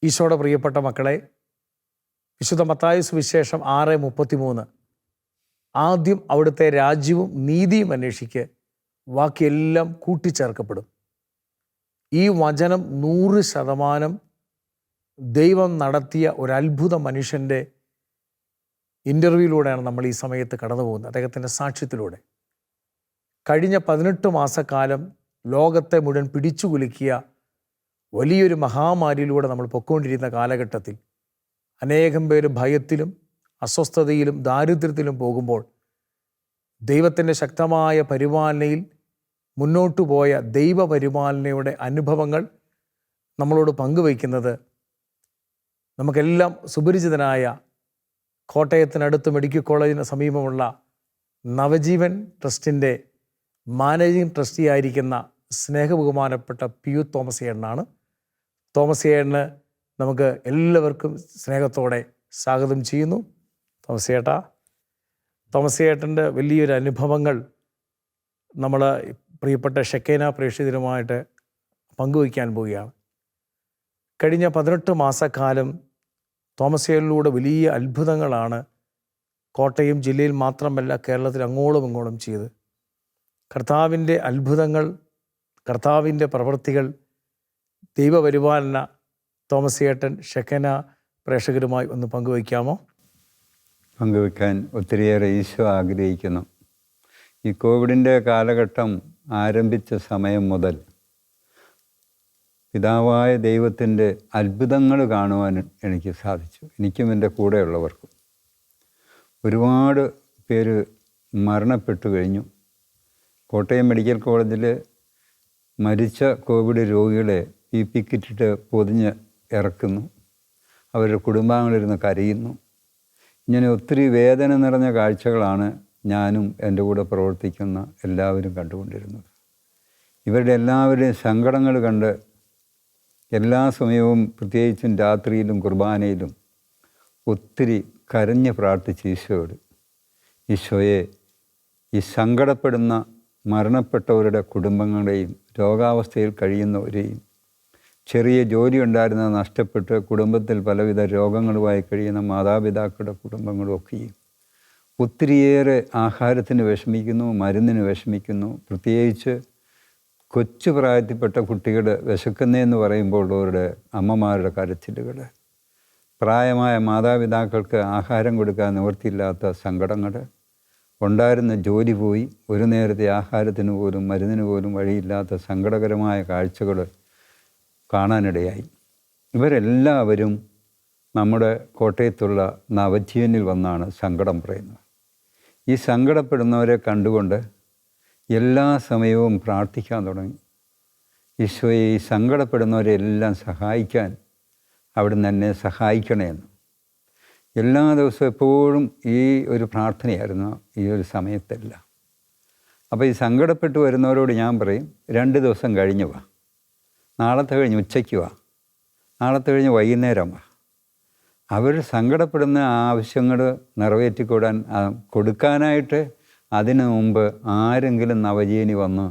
ഈശോയുടെ പ്രിയപ്പെട്ട മക്കളെ, വിശുദ്ധ മത്തായി സുവിശേഷം 6:33 ആദ്യം അവിടുത്തെ രാജ്യവും നീതിയും അന്വേഷിക്ക്, ബാക്കിയെല്ലാം കൂട്ടിച്ചേർക്കപ്പെടും. ഈ വചനം 100% ദൈവം നടത്തിയ ഒരു അത്ഭുത മനുഷ്യൻ്റെ ഇൻ്റർവ്യൂയിലൂടെയാണ് നമ്മൾ ഈ സമയത്ത് കടന്നു പോകുന്നത്, അദ്ദേഹത്തിൻ്റെ സാക്ഷ്യത്തിലൂടെ. കഴിഞ്ഞ 18 മാസക്കാലം ലോകത്തെ മുഴുവൻ പിടിച്ചു കുലുക്കിയ വലിയൊരു മഹാമാരിയിലൂടെ നമ്മൾ പൊയ്ക്കൊണ്ടിരുന്ന കാലഘട്ടത്തിൽ അനേകം പേര് ഭയത്തിലും അസ്വസ്ഥതയിലും ദാരിദ്ര്യത്തിലും പോകുമ്പോൾ ദൈവത്തിൻ്റെ ശക്തമായ പരിപാലനയിൽ മുന്നോട്ടു പോയ ദൈവപരിപാലനയുടെ അനുഭവങ്ങൾ നമ്മളോട് പങ്കുവയ്ക്കുന്നത് നമുക്കെല്ലാം സുപരിചിതനായ കോട്ടയത്തിനടുത്ത് മെഡിക്കൽ കോളേജിന് സമീപമുള്ള നവജീവൻ ട്രസ്റ്റിൻ്റെ മാനേജിംഗ് ട്രസ്റ്റി ആയിരിക്കുന്ന സ്നേഹബഹുമാനപ്പെട്ട പിയു തോമസ് ചേട്ടനാണ്. തോമസ് ചേട്ടന് നമുക്ക് എല്ലാവർക്കും സ്നേഹത്തോടെ സ്വാഗതം ചെയ്യുന്നു. തോമസ് ചേട്ടൻ്റെ വലിയൊരു അനുഭവങ്ങൾ നമ്മൾ പ്രിയപ്പെട്ട ഷെക്കേന പ്രേക്ഷിതരുമായിട്ട് പങ്കുവയ്ക്കാൻ പോവുകയാണ്. കഴിഞ്ഞ 18 മാസക്കാലം തോമസ് ചേട്ടനിലൂടെ വലിയ അത്ഭുതങ്ങളാണ് കോട്ടയം ജില്ലയിൽ മാത്രമല്ല കേരളത്തിൽ അങ്ങോളം ഇങ്ങോളം ചെയ്ത്. കർത്താവിൻ്റെ അത്ഭുതങ്ങൾ, കർത്താവിൻ്റെ പ്രവൃത്തികൾ, ദൈവപരിപാലന തോമസ് ചേട്ടൻ ഷെക്കേന പ്രേക്ഷകരുമായി ഒന്ന് പങ്കുവയ്ക്കാമോ? പങ്കുവയ്ക്കാൻ ഒത്തിരിയേറെ ഈശോ ആഗ്രഹിക്കുന്നു. ഈ കോവിഡിൻ്റെ കാലഘട്ടം ആരംഭിച്ച സമയം മുതൽ പിതാവായ ദൈവത്തിൻ്റെ അത്ഭുതങ്ങൾ കാണുവാൻ എനിക്ക് സാധിച്ചു. എനിക്കും എൻ്റെ കൂടെയുള്ളവർക്കും. ഒരുപാട് പേര് മരണപ്പെട്ടു കഴിഞ്ഞു. കോട്ടയം മെഡിക്കൽ കോളേജിൽ മരിച്ച കോവിഡ് രോഗികളെ PPE കിറ്റിട്ട് പൊതിഞ്ഞ് ഇറക്കുന്നു. അവരുടെ കുടുംബാംഗങ്ങളിരുന്ന് കരയുന്നു. ഇങ്ങനെ ഒത്തിരി വേദന നിറഞ്ഞ കാഴ്ചകളാണ് ഞാനും എൻ്റെ കൂടെ പ്രവർത്തിക്കുന്ന എല്ലാവരും കണ്ടുകൊണ്ടിരുന്നത്. ഇവരുടെ എല്ലാവരുടെയും സങ്കടങ്ങൾ കണ്ട് എല്ലാ സമയവും, പ്രത്യേകിച്ചും രാത്രിയിലും കുർബാനയിലും ഒത്തിരി കരഞ്ഞ് പ്രാർത്ഥിച്ച് ഈശോയോട്, ഈശോയെ, ഈ സങ്കടപ്പെടുന്ന മരണപ്പെട്ടവരുടെ കുടുംബങ്ങളെയും രോഗാവസ്ഥയിൽ കഴിയുന്നവരെയും, ചെറിയ ജോലി ഉണ്ടായിരുന്നത് നഷ്ടപ്പെട്ട് കുടുംബത്തിൽ പലവിധ രോഗങ്ങളുമായി കഴിയുന്ന മാതാപിതാക്കളുടെ കുടുംബങ്ങളുമൊക്കെയും ഒത്തിരിയേറെ ആഹാരത്തിന് വിഷമിക്കുന്നു, മരുന്നിന് വിഷമിക്കുന്നു. പ്രത്യേകിച്ച് കൊച്ചു പ്രായത്തിൽപ്പെട്ട കുട്ടികൾ വിശക്കുന്നതെന്ന് പറയുമ്പോൾ അവരുടെ അമ്മമാരുടെ കരച്ചിലുകൾ, പ്രായമായ മാതാപിതാക്കൾക്ക് ആഹാരം കൊടുക്കാൻ നിവൃത്തിയില്ലാത്ത സങ്കടങ്ങൾ, ഉണ്ടായിരുന്ന ജോലി പോയി ഒരു നേരത്തെ ആഹാരത്തിന് പോലും മരുന്നിന് പോലും വഴിയില്ലാത്ത സങ്കടകരമായ കാഴ്ചകൾ കാണാനിടയായി. ഇവരെല്ലാവരും നമ്മുടെ കോട്ടയത്തുള്ള നവജീവനിൽ വന്നാണ് സങ്കടം പറയുന്നത്. ഈ സങ്കടപ്പെടുന്നവരെ കണ്ടുകൊണ്ട് എല്ലാ സമയവും പ്രാർത്ഥിക്കാൻ തുടങ്ങി. ഈശോയെ, ഈ സങ്കടപ്പെടുന്നവരെ എല്ലാം സഹായിക്കാൻ അവിടുന്ന് എന്നെ സഹായിക്കണമെന്ന് എല്ലാ ദിവസവും എപ്പോഴും ഈ ഒരു പ്രാർത്ഥനയായിരുന്നു ഈ ഒരു സമയത്തെല്ലാം. അപ്പോൾ ഈ സങ്കടപ്പെട്ട് വരുന്നവരോട് ഞാൻ പറയും, 2 ദിവസം കഴിഞ്ഞ് വാ, നാളത്തെ കഴിഞ്ഞ് ഉച്ചയ്ക്ക് വാ, നാളത്തെ കഴിഞ്ഞ് വൈകുന്നേരം വാ. അവർ സങ്കടപ്പെടുന്ന ആവശ്യങ്ങൾ കൊടുക്കാനായിട്ട് അതിനു മുമ്പ് ആരെങ്കിലും നവജീവനി വന്ന്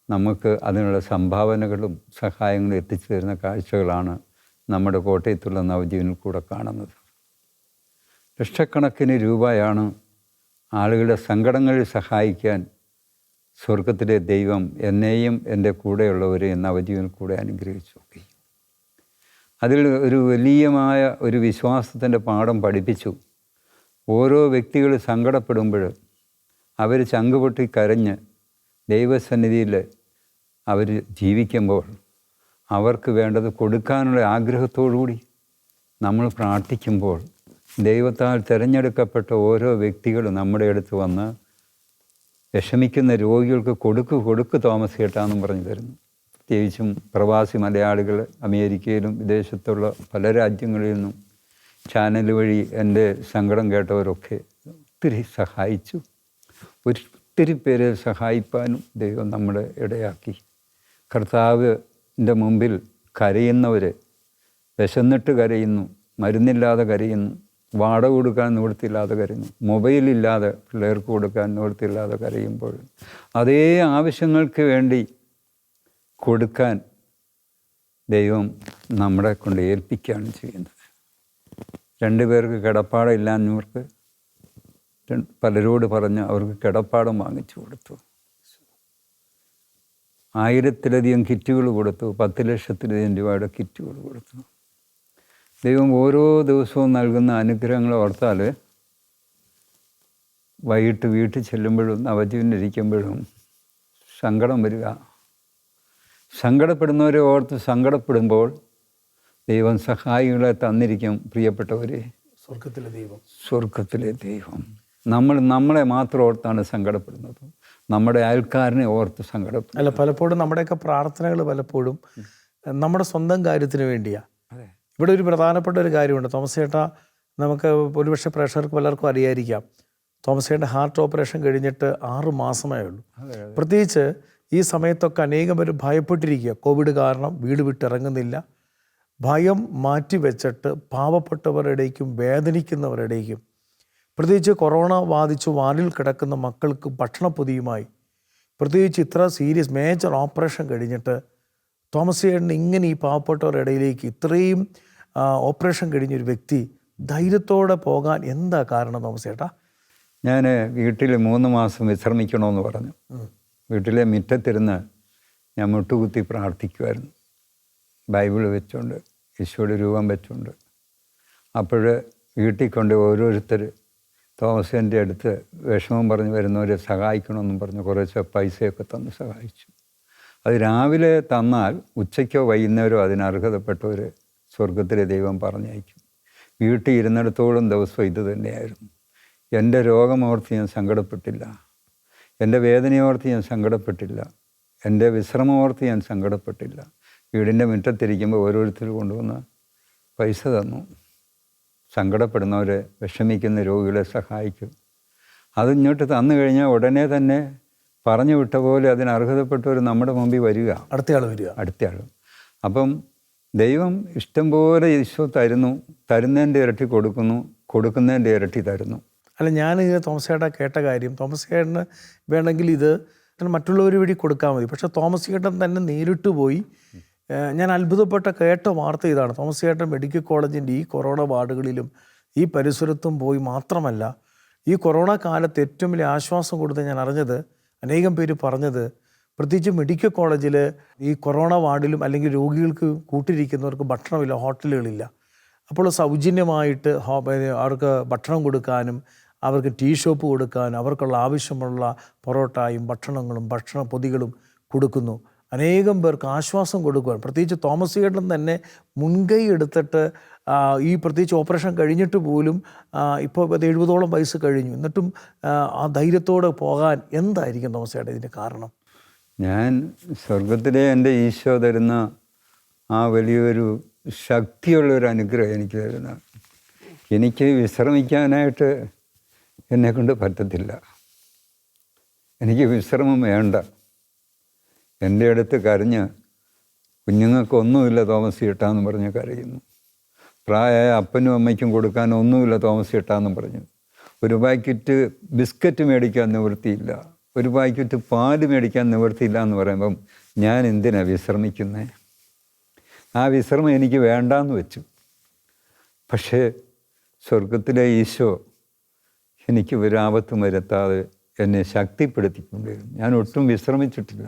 നമുക്ക് അതിനുള്ള സംഭാവനകളും സഹായങ്ങളും എത്തിച്ചു തരുന്ന കാഴ്ചകളാണ് നമ്മുടെ കോട്ടയത്തുള്ള നവജീവനിൽ കൂടെ കാണുന്നത്. ലക്ഷക്കണക്കിന് രൂപയാണ് ആളുകളുടെ സങ്കടങ്ങളിൽ സഹായിക്കാൻ സ്വർഗത്തിലെ ദൈവം എന്നെയും എൻ്റെ കൂടെയുള്ളവരെയും നവജീവനിൽ കൂടെ അനുഗ്രഹിച്ചു. അതിൽ ഒരു വലിയമായ ഒരു വിശ്വാസത്തിൻ്റെ പാഠം പഠിപ്പിച്ചു. ഓരോ വ്യക്തികൾ സങ്കടപ്പെടുമ്പോൾ അവർ ചങ്കുപൊട്ടി കരഞ്ഞ് ദൈവസന്നിധിയിൽ അവർ ജീവിക്കുമ്പോൾ അവർക്ക് വേണ്ടത് കൊടുക്കാനുള്ള ആഗ്രഹത്തോടുകൂടി നമ്മൾ പ്രാർത്ഥിക്കുമ്പോൾ ദൈവത്താൽ തിരഞ്ഞെടുക്കപ്പെട്ട ഓരോ വ്യക്തികളും നമ്മുടെ അടുത്ത് വന്ന് വിഷമിക്കുന്ന രോഗികൾക്ക് കൊടുക്ക് തോമസ് ചേട്ടാന്നും പറഞ്ഞു തരുന്നു. പ്രത്യേകിച്ചും പ്രവാസി മലയാളികൾ അമേരിക്കയിലും വിദേശത്തുള്ള പല രാജ്യങ്ങളിൽ നിന്നും ചാനൽ വഴി എൻ്റെ സങ്കടം കേട്ടവരൊക്കെ ഒത്തിരി സഹായിച്ചു. ഒത്തിരി പേരെ സഹായിപ്പാനും ദൈവം നമ്മളെ ഇടയാക്കി. കർത്താവിൻ്റെ മുമ്പിൽ കരയുന്നവർ, വിശന്നിട്ട് കരയുന്നു, മരുന്നില്ലാതെ കരയുന്നു, വാടക കൊടുക്കാൻ നിവൃത്തിയില്ലാതെ കരയുന്നു, മൊബൈലില്ലാതെ പിള്ളേർക്ക് കൊടുക്കാൻ നിവൃത്തിയില്ലാതെ കരയുമ്പോൾ അതേ ആവശ്യങ്ങൾക്ക് വേണ്ടി കൊടുക്കാൻ ദൈവം നമ്മളെ കൊണ്ട് ഏൽപ്പിക്കുകയാണ് ചെയ്യുന്നത്. 2 പേർക്ക് കിടപ്പാടമില്ലാഞ്ഞവർക്ക് പലരോട് പറഞ്ഞ് അവർക്ക് കിടപ്പാടം വാങ്ങിച്ചു കൊടുത്തു. 1000-ലധികം കിറ്റുകൾ കൊടുത്തു. 10 ലക്ഷത്തിലധികം രൂപയുടെ കിറ്റുകൾ കൊടുത്തു. ദൈവം ഓരോ ദിവസവും നൽകുന്ന അനുഗ്രഹങ്ങൾ ഓർത്താൽ വൈകിട്ട് വീട്ടിൽ ചെല്ലുമ്പോഴും നവജീവനിരിക്കുമ്പോഴും സങ്കടം വരിക. സങ്കടപ്പെടുന്നവരെ ഓർത്ത് സങ്കടപ്പെടുമ്പോൾ ദൈവം സഹായികളെ തന്നിരിക്കും. പ്രിയപ്പെട്ടവരെ, സ്വർഗത്തിലെ ദൈവം നമ്മളെ മാത്രം ഓർത്താണ് സങ്കടപ്പെടുന്നത്. നമ്മുടെ അയൽക്കാരനെ ഓർത്ത് സങ്കടപ്പെടും. അല്ല, പലപ്പോഴും നമ്മുടെയൊക്കെ പ്രാർത്ഥനകൾ പലപ്പോഴും നമ്മുടെ സ്വന്തം കാര്യത്തിന് വേണ്ടിയാണ്. ഇവിടെ ഒരു പ്രധാനപ്പെട്ട ഒരു കാര്യമുണ്ട് തോമസ് ചേട്ടാ. നമുക്ക് ഒരുപക്ഷെ പ്രേക്ഷകർക്ക് പലർക്കും അറിയാതിരിക്കാം, തോമസ് ചേട്ടൻ്റെ ഹാർട്ട് ഓപ്പറേഷൻ കഴിഞ്ഞിട്ട് 6 മാസമേ ഉള്ളൂ. പ്രത്യേകിച്ച് ഈ സമയത്തൊക്കെ അനേകം പേര് ഭയപ്പെട്ടിരിക്കുക. കോവിഡ് കാരണം വീട് വിട്ടിറങ്ങുന്നില്ല. ഭയം മാറ്റിവെച്ചിട്ട് പാവപ്പെട്ടവരുടേക്കും വേദനിക്കുന്നവരുടേക്കും, പ്രത്യേകിച്ച് കൊറോണ ബാധിച്ചു വാർഡിൽ കിടക്കുന്ന മക്കൾക്ക് ഭക്ഷണപ്പൊതിയുമായി, പ്രത്യേകിച്ച് ഇത്ര സീരിയസ് മേജർ ഓപ്പറേഷൻ കഴിഞ്ഞിട്ട് തോമസ് ചേട്ടൻ ഇങ്ങനെ ഈ പാവപ്പെട്ടവരുടെ ഇടയിലേക്ക് ഇത്രയും ഓപ്പറേഷൻ കഴിഞ്ഞൊരു വ്യക്തി ധൈര്യത്തോടെ പോകാൻ എന്താ കാരണം തോമസ് ചേട്ടാ? ഞാൻ വീട്ടിൽ 3 മാസം വിശ്രമിക്കണമെന്ന് പറഞ്ഞു. വീട്ടിലെ മുറ്റത്തിരുന്ന് ഞാൻ മുട്ടുകുത്തി പ്രാർത്ഥിക്കുമായിരുന്നു, ബൈബിൾ വെച്ചുകൊണ്ട്, ഈശോയുടെ രൂപം വെച്ചുകൊണ്ട്. അപ്പോൾ വീട്ടിൽ കൊണ്ട് ഓരോരുത്തർ തോമസിൻ്റെ അടുത്ത് വിഷമം പറഞ്ഞ് വരുന്നവരെ സഹായിക്കണമെന്നും പറഞ്ഞ് കുറച്ച് പൈസയൊക്കെ തന്ന് സഹായിച്ചു. അത് രാവിലെ തന്നാൽ ഉച്ചയ്ക്കോ വൈകുന്നേരമോ അതിന് അർഹതപ്പെട്ടവർ സ്വർഗത്തിലെ ദൈവം പറഞ്ഞയക്കും. വീട്ടിൽ ഇരുന്നിടത്തോളം ദിവസം ഇത് തന്നെയായിരുന്നു. എൻ്റെ രോഗമോർത്ത് ഞാൻ സങ്കടപ്പെട്ടില്ല, എൻ്റെ വേദനയോർത്ത് ഞാൻ സങ്കടപ്പെട്ടില്ല, എൻ്റെ വിശ്രമമോർത്ത് ഞാൻ സങ്കടപ്പെട്ടില്ല. വീടിൻ്റെ മുറ്റത്തിരിക്കുമ്പോൾ ഓരോരുത്തർ കൊണ്ടുവന്ന് പൈസ തന്നു. സങ്കടപ്പെടുന്നവരെ, വിഷമിക്കുന്ന രോഗികളെ സഹായിക്കും. അത് ഇങ്ങോട്ട് തന്നു കഴിഞ്ഞാൽ ഉടനെ തന്നെ പറഞ്ഞു വിട്ട പോലെ അതിന് അർഹതപ്പെട്ടവർ നമ്മുടെ മുമ്പിൽ വരിക, അടുത്തയാൾ. അപ്പം ദൈവം ഇഷ്ടം പോലെ ഈശോ തരുന്നു, തരുന്നതിൻ്റെ ഇരട്ടി കൊടുക്കുന്നു, കൊടുക്കുന്നതിൻ്റെ ഇരട്ടി തരുന്നു. അല്ല, ഞാൻ തോമസ് ചേട്ടാ കേട്ട കാര്യം, തോമസ് ചേട്ടന് വേണമെങ്കിൽ ഇത് മറ്റുള്ളവർ വഴി കൊടുക്കാൻ മതി, പക്ഷേ തോമസ് ചേട്ടൻ തന്നെ നേരിട്ട് പോയി. ഞാൻ അത്ഭുതപ്പെട്ട കേട്ട വാർത്ത ഇതാണ്. തോമസ് ചേട്ടൻ മെഡിക്കൽ കോളേജിൻ്റെ ഈ കൊറോണ വാർഡുകളിലും ഈ പരിസരത്തും പോയി മാത്രമല്ല, ഈ കൊറോണ കാലത്ത് ഏറ്റവും വലിയ ആശ്വാസം കൊടുത്ത് ഞാൻ അറിഞ്ഞത്, അനേകം പേര് പറഞ്ഞത്, പ്രത്യേകിച്ച് മെഡിക്കൽ കോളേജിൽ ഈ കൊറോണ വാർഡിലും അല്ലെങ്കിൽ രോഗികൾക്ക് കൂട്ടിരിക്കുന്നവർക്ക് ഭക്ഷണമില്ല, ഹോട്ടലുകളില്ല. അപ്പോൾ സൗജന്യമായിട്ട് അവർക്ക് ഭക്ഷണം കൊടുക്കാനും അവർക്ക് ടീ ഷോപ്പ് കൊടുക്കാനും അവർക്കുള്ള ആവശ്യമുള്ള പൊറോട്ടയും ഭക്ഷണങ്ങളും ഭക്ഷണ പൊതികളും കൊടുക്കുന്നു. അനേകം പേർക്ക് ആശ്വാസം കൊടുക്കുവാൻ, പ്രത്യേകിച്ച് തോമസ് ചേട്ടൻ തന്നെ മുൻകൈ എടുത്തിട്ട് ഈ പ്രത്യേകിച്ച് ഓപ്പറേഷൻ കഴിഞ്ഞിട്ട് പോലും ഇപ്പോൾ 70ഓളം വയസ്സ് കഴിഞ്ഞു, എന്നിട്ടും ആ ധൈര്യത്തോടെ പോകാൻ എന്തായിരിക്കും തോമസ് ചേട്ടൻ ഇതിൻ്റെ കാരണം? ഞാൻ സ്വർഗത്തിലെ എൻ്റെ ഈശോ തരുന്ന ആ വലിയൊരു ശക്തിയുള്ളൊരു അനുഗ്രഹം എനിക്ക് തരുന്ന. എനിക്ക് വിശ്രമിക്കാനായിട്ട് എന്നെക്കൊണ്ട് പറ്റത്തില്ല, എനിക്ക് വിശ്രമം വേണ്ട. എൻ്റെ അടുത്ത് കരഞ്ഞ് കുഞ്ഞുങ്ങൾക്കൊന്നുമില്ല തോമസ് ചേട്ടാന്ന് പറഞ്ഞ് കരയുന്നു. പ്രായമായ അപ്പനും അമ്മയ്ക്കും കൊടുക്കാൻ ഒന്നുമില്ല തോമസ് ചേട്ടാന്ന് പറഞ്ഞു. ഒരു പാക്കറ്റ് ബിസ്ക്കറ്റ് മേടിക്കാൻ നിവൃത്തിയില്ല, ഒരു പാക്കറ്റ് പാല് മേടിക്കാൻ നിവൃത്തിയില്ല എന്ന് പറയുമ്പം ഞാൻ എന്തിനാണ് വിശ്രമിക്കുന്നത്? ആ വിശ്രമം എനിക്ക് വേണ്ടാന്ന് വെച്ചു. പക്ഷേ സ്വർഗത്തിലെ ഈശോ എനിക്ക് ഒരാപത്തും വരുത്താതെ എന്നെ ശക്തിപ്പെടുത്തിക്കൊണ്ടിരുന്നു. ഞാൻ ഒട്ടും വിശ്രമിച്ചിട്ടില്ല.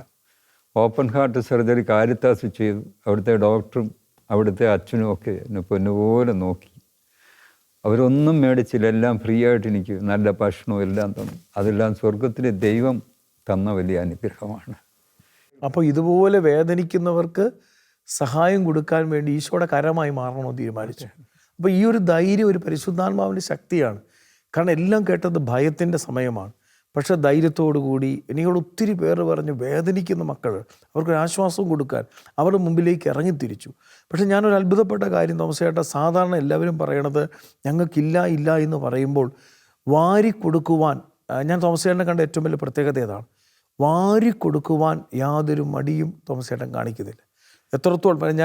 ഓപ്പൺ ഹാർട്ട് സർജറി കാരിത്താസ് ചെയ്തു. അവിടുത്തെ ഡോക്ടറും അവിടുത്തെ അച്ഛനും ഒക്കെ എന്നെ പൊന്നുപോലെ നോക്കി. അവരൊന്നും മേടിച്ചില്ല, എല്ലാം ഫ്രീ ആയിട്ട് എനിക്ക് നല്ല ഭക്ഷണവും എല്ലാം തന്നു. അതെല്ലാം സ്വർഗത്തിലെ ദൈവം തന്ന വലിയ അനുഗ്രഹമാണ്. അപ്പോൾ ഇതുപോലെ വേദനിക്കുന്നവർക്ക് സഹായം കൊടുക്കാൻ വേണ്ടി ഈശോയുടെ കരമായി മാറണമെന്ന് തീരുമാനിച്ചു. അപ്പോൾ ഈ ഒരു ധൈര്യം ഒരു പരിശുദ്ധാത്മാവിൻ്റെ ശക്തിയാണ്. കാരണം എല്ലാം കേട്ടത് ഭയത്തിൻ്റെ സമയമാണ്. പക്ഷേ ധൈര്യത്തോടു കൂടി എന്നോട് ഒത്തിരി പേർ പറഞ്ഞ് വേദനിക്കുന്ന മക്കൾ, അവർക്കൊരു ആശ്വാസം കൊടുക്കാൻ അവരുടെ മുമ്പിലേക്ക് ഇറങ്ങിത്തിരിച്ചു. പക്ഷേ ഞാനൊരു അത്ഭുതപ്പെട്ട കാര്യം തോമസ് ചേട്ടാ, സാധാരണ എല്ലാവരും പറയണത് ഞങ്ങൾക്കില്ല ഇല്ല എന്ന് പറയുമ്പോൾ വാരി കൊടുക്കുവാൻ, ഞാൻ തോമസ് ചേട്ടനെ കണ്ട ഏറ്റവും വലിയ പ്രത്യേകത ഏതാണ്? വാരി കൊടുക്കുവാൻ യാതൊരു മടിയും തോമസ് ചേട്ടൻ കാണിക്കുന്നില്ല. എത്രത്തോളം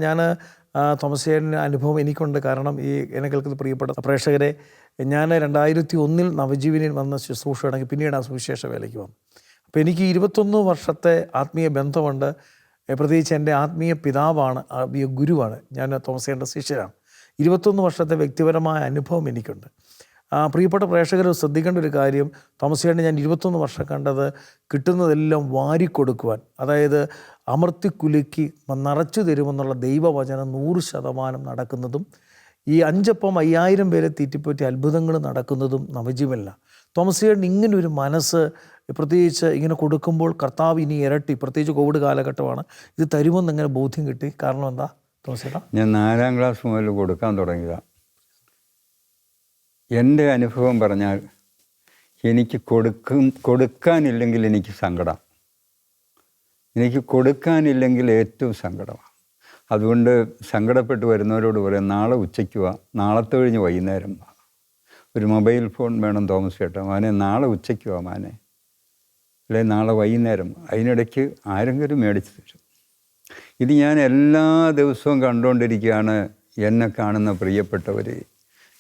ഞാൻ തോമസ് ചേട്ടൻ്റെ അനുഭവം എനിക്കുണ്ട്. കാരണം ഈ എന്നെ കേൾക്കുന്ന പ്രിയപ്പെട്ട പ്രേക്ഷകരെ, ഞാൻ 2001 നവജീവനിൽ വന്ന ശുശ്രൂഷയാണെങ്കിൽ പിന്നീട് ആ സുവിശേഷ വേലയ്ക്ക് വന്നു. അപ്പോൾ എനിക്ക് 21 വർഷത്തെ ആത്മീയ ബന്ധമുണ്ട്. പ്രത്യേകിച്ച് എൻ്റെ ആത്മീയ പിതാവാണ്, ആത്മീയ ഗുരുവാണ്. ഞാൻ തോമസേട്ടൻ്റെ ശിഷ്യനാണ്. 21 വർഷത്തെ വ്യക്തിപരമായ അനുഭവം എനിക്കുണ്ട്. പ്രിയപ്പെട്ട പ്രേക്ഷകർ ശ്രദ്ധിക്കേണ്ട ഒരു കാര്യം, തോമസേട്ടനെ ഞാൻ 21 വർഷം കണ്ടത് കിട്ടുന്നതെല്ലാം വാരിക്കൊടുക്കുവാൻ, അതായത് അമർത്തിക്കുലുക്കി നിറച്ചു തരുമെന്നുള്ള ദൈവവചനം 100% നടക്കുന്നതും, ഈ 5 അപ്പം 5000 പേരെ തീറ്റിപ്പറ്റി അത്ഭുതങ്ങൾ നടക്കുന്നതും നവജീവനില്ല. തോമസേട്ടൻ ഇങ്ങനെ ഒരു മനസ്സ്, പ്രത്യേകിച്ച് ഇങ്ങനെ കൊടുക്കുമ്പോൾ കർത്താവ് ഇനി ഇരട്ടി, പ്രത്യേകിച്ച് കോവിഡ് കാലഘട്ടമാണ്, ഇത് തരുമെന്ന് എങ്ങനെ ബോധ്യം കിട്ടി? കാരണം എന്താ തോമസേട്ടാ? ഞാൻ 4ാം ക്ലാസ് മുതൽ കൊടുക്കാൻ തുടങ്ങിയതാണ്. എൻ്റെ അനുഭവം പറഞ്ഞാൽ, എനിക്ക് കൊടുക്കാനില്ലെങ്കിൽ എനിക്ക് സങ്കടം, എനിക്ക് കൊടുക്കാനില്ലെങ്കിൽ ഏറ്റവും സങ്കടമാണ്. അതുകൊണ്ട് സങ്കടപ്പെട്ട് വരുന്നവരോട് പറയാം, നാളെ ഉച്ചയ്ക്ക് വാ, നാളത്തെ കഴിഞ്ഞ് വൈകുന്നേരം വാ. ഒരു മൊബൈൽ ഫോൺ വേണം തോമസ് ചേട്ടാ, മാനെ നാളെ ഉച്ചയ്ക്ക് വാ മാനെ, അല്ലെ നാളെ വൈകുന്നേരം. അതിനിടയ്ക്ക് ആരെങ്കിലും മേടിച്ച് തരും. ഇത് ഞാൻ എല്ലാ ദിവസവും കണ്ടുകൊണ്ടിരിക്കുകയാണ്. എന്നെ കാണുന്ന പ്രിയപ്പെട്ടവർ,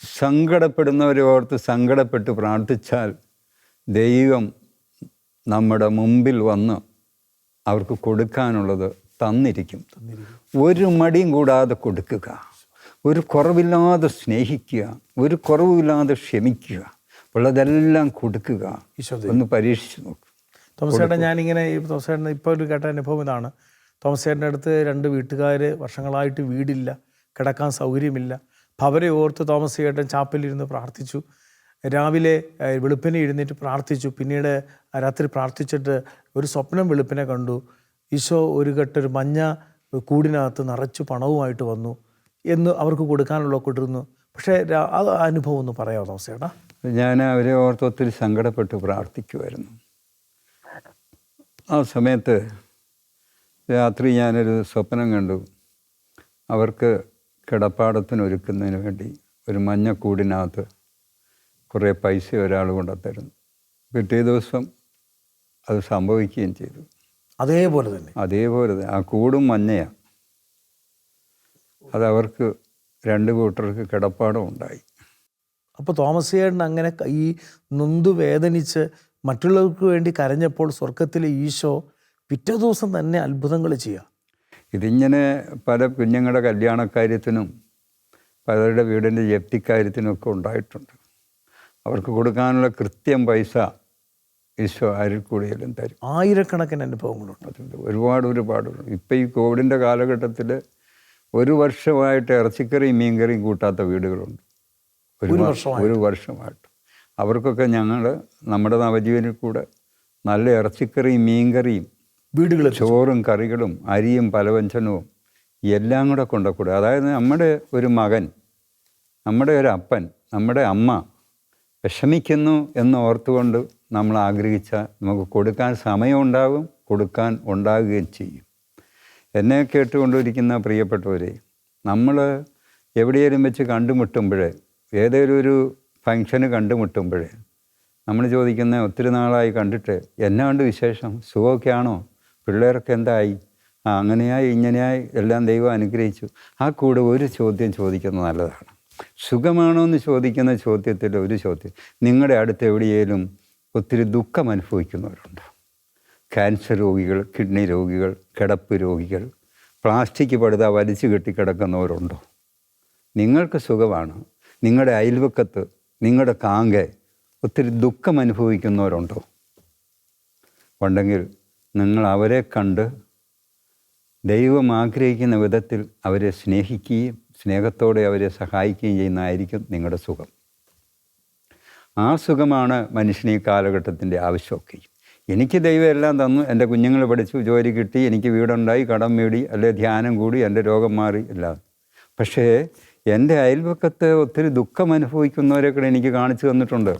സങ്കടപ്പെടുന്നവരെ ഓർത്ത് സങ്കടപ്പെട്ട് പ്രാർത്ഥിച്ചാൽ ദൈവം നമ്മുടെ മുമ്പിൽ വന്ന് അവർക്ക് കൊടുക്കാനുള്ളത് തന്നിരിക്കും. ഒരു മടിയും കൂടാതെ കൊടുക്കുക, ഒരു കുറവില്ലാതെ സ്നേഹിക്കുക, ഒരു കുറവില്ലാതെ ക്ഷമിക്കുക, ഉള്ളതെല്ലാം കൊടുക്കുക. ഒന്ന് പരീക്ഷിച്ച് നോക്കുക. തോമസേട്ടൻ ഞാനിങ്ങനെ തോമസേട്ടൻ ഇപ്പോൾ ഒരു കേട്ട അനുഭവം ഇതാണ്. തോമസേട്ടൻ്റെ അടുത്ത് 2 വീട്ടുകാർ വർഷങ്ങളായിട്ട് വീടില്ല, കിടക്കാൻ സൗകര്യമില്ല. അപ്പോൾ അവരെ ഓർത്ത് തോമസേട്ടൻ ചാപ്പലിരുന്ന് പ്രാർത്ഥിച്ചു. രാവിലെ വെളുപ്പിനെ എഴുന്നേറ്റ് പ്രാർത്ഥിച്ചു. പിന്നീട് രാത്രി പ്രാർത്ഥിച്ചിട്ട് ഒരു സ്വപ്നം വെളുപ്പിനെ കണ്ടു. ഈശോ ഒരു കെട്ടൊരു മഞ്ഞ കൂടിനകത്ത് നിറച്ചു പണവുമായിട്ട് വന്നു എന്ന് അവർക്ക് കൊടുക്കാനുള്ള കൊണ്ടിരുന്നു. പക്ഷേ ആ അനുഭവം ഒന്ന് പറയാമോ തോമസേട്ടാ? ഞാൻ അവരെ ഓർത്ത് ഒത്തിരി സങ്കടപ്പെട്ട് പ്രാർത്ഥിക്കുമായിരുന്നു. ആ സമയത്ത് രാത്രി ഞാനൊരു സ്വപ്നം കണ്ടു. അവർക്ക് കിടപ്പാടത്തിനൊരുക്കുന്നതിന് വേണ്ടി ഒരു മഞ്ഞക്കൂടിനകത്ത് കുറേ പൈസ ഒരാൾ കൊണ്ടുത്തരുന്നു. പിറ്റേ ദിവസം അത് സംഭവിക്കുകയും ചെയ്തു. അതേപോലെ തന്നെ ആ കൂടും മഞ്ഞയാണ്. അതവർക്ക് 2 കൂട്ടർക്ക് കിടപ്പാടം ഉണ്ടായി. അപ്പോൾ തോമസേട്ടൻ അങ്ങനെ ഈ നൊന്തു വേദനിച്ച് മറ്റുള്ളവർക്ക് വേണ്ടി കരഞ്ഞപ്പോൾ സ്വർഗത്തിലെ ഈശോ പിറ്റേ ദിവസം തന്നെ അത്ഭുതങ്ങൾ ചെയ്യുക. ഇതിങ്ങനെ പല കുഞ്ഞുങ്ങളുടെ കല്യാണക്കാര്യത്തിനും പലരുടെ വീടിൻ്റെ ജപ്തിക്കാര്യത്തിനും ഒക്കെ ഉണ്ടായിട്ടുണ്ട്. അവർക്ക് കൊടുക്കാനുള്ള കൃത്യം പൈസ ഈശോ ആരിൽ കൂടിയാലും തരും. ആയിരക്കണക്കിന് അനുഭവങ്ങളുണ്ട്. ഒരുപാട്. ഇപ്പം ഈ കോവിഡിൻ്റെ കാലഘട്ടത്തിൽ 1 വർഷമായിട്ട് ഇറച്ചിക്കറിയും മീൻകറിയും കൂട്ടാത്ത വീടുകളുണ്ട്. ഒരു വർഷമായിട്ട്. അവർക്കൊക്കെ നമ്മുടെ നവജീവനിൽ കൂടെ നല്ല ഇറച്ചിക്കറിയും മീൻകറിയും വീടുകളിൽ ചോറും കറികളും അരിയും പലവ്യഞ്ജനവും എല്ലാം കൂടെ കൊണ്ടുകൂടെ. അതായത് നമ്മുടെ ഒരു മകൻ, നമ്മുടെ ഒരു അപ്പൻ, നമ്മുടെ അമ്മ വിഷമിക്കുന്നു എന്ന് ഓർത്തുകൊണ്ട് നമ്മൾ ആഗ്രഹിച്ചാൽ നമുക്ക് കൊടുക്കാൻ സമയമുണ്ടാകും, കൊടുക്കാൻ ഉണ്ടാകുകയും ചെയ്യും. എന്നെ കേട്ടുകൊണ്ടിരിക്കുന്ന പ്രിയപ്പെട്ടവരെ, നമ്മൾ എവിടെയെങ്കിലും വെച്ച് കണ്ടുമുട്ടുമ്പോഴേ, ഏതെങ്കിലും ഒരു ഫങ്ഷന് കണ്ടുമുട്ടുമ്പോഴേ നമ്മൾ ചോദിക്കുന്ന, ഒത്തിരി നാളായി കണ്ടിട്ട് എന്നാണ്ട് വിശേഷം, സുഖമൊക്കെയാണോ, പിള്ളേരൊക്കെ എന്തായി, അങ്ങനെയായി ഇങ്ങനെയായി എല്ലാം ദൈവം അനുഗ്രഹിച്ചു. ആ കൂടെ ഒരു ചോദ്യം ചോദിക്കുന്നത് നല്ലതാണ്. സുഖമാണോ എന്ന് ചോദിക്കുന്ന ചോദ്യത്തിൽ ഒരു ചോദ്യം, നിങ്ങളുടെ അടുത്ത് എവിടെയെങ്കിലും ഒത്തിരി ദുഃഖം അനുഭവിക്കുന്നവരുണ്ടോ? ക്യാൻസർ രോഗികൾ, കിഡ്നി രോഗികൾ, കിടപ്പ് രോഗികൾ, പ്ലാസ്റ്റിക് പടുത വലിച്ചു കെട്ടിക്കിടക്കുന്നവരുണ്ടോ? നിങ്ങൾക്ക് സുഖമാണ്. നിങ്ങളുടെ അയൽവക്കത്ത്, നിങ്ങളുടെ കാങ്കെ ഒത്തിരി ദുഃഖം അനുഭവിക്കുന്നവരുണ്ടോ? ഉണ്ടെങ്കിൽ നിങ്ങൾ അവരെ കണ്ട് ദൈവം ആഗ്രഹിക്കുന്ന വിധത്തിൽ അവരെ സ്നേഹിക്കുകയും സ്നേഹത്തോടെ അവരെ സഹായിക്കുകയും ചെയ്യുന്നതായിരിക്കും നിങ്ങളുടെ സുഖം. ആ സുഖമാണ് മനുഷ്യന് ഈ കാലഘട്ടത്തിൻ്റെ ആവശ്യമൊക്കെ. എനിക്ക് ദൈവം എല്ലാം തന്നു, എൻ്റെ കുഞ്ഞുങ്ങൾ പഠിച്ചു, ജോലി കിട്ടി, എനിക്ക് വീടുണ്ടായി, കടം വീടി, അല്ലെ ധ്യാനം കൂടി, എൻ്റെ രോഗം മാറി, എല്ലാം. പക്ഷേ എൻ്റെ അയൽവക്കത്ത് ഒത്തിരി ദുഃഖം അനുഭവിക്കുന്നവരെയൊക്കെ എനിക്ക് കാണിച്ചു തന്നിട്ടുണ്ട്.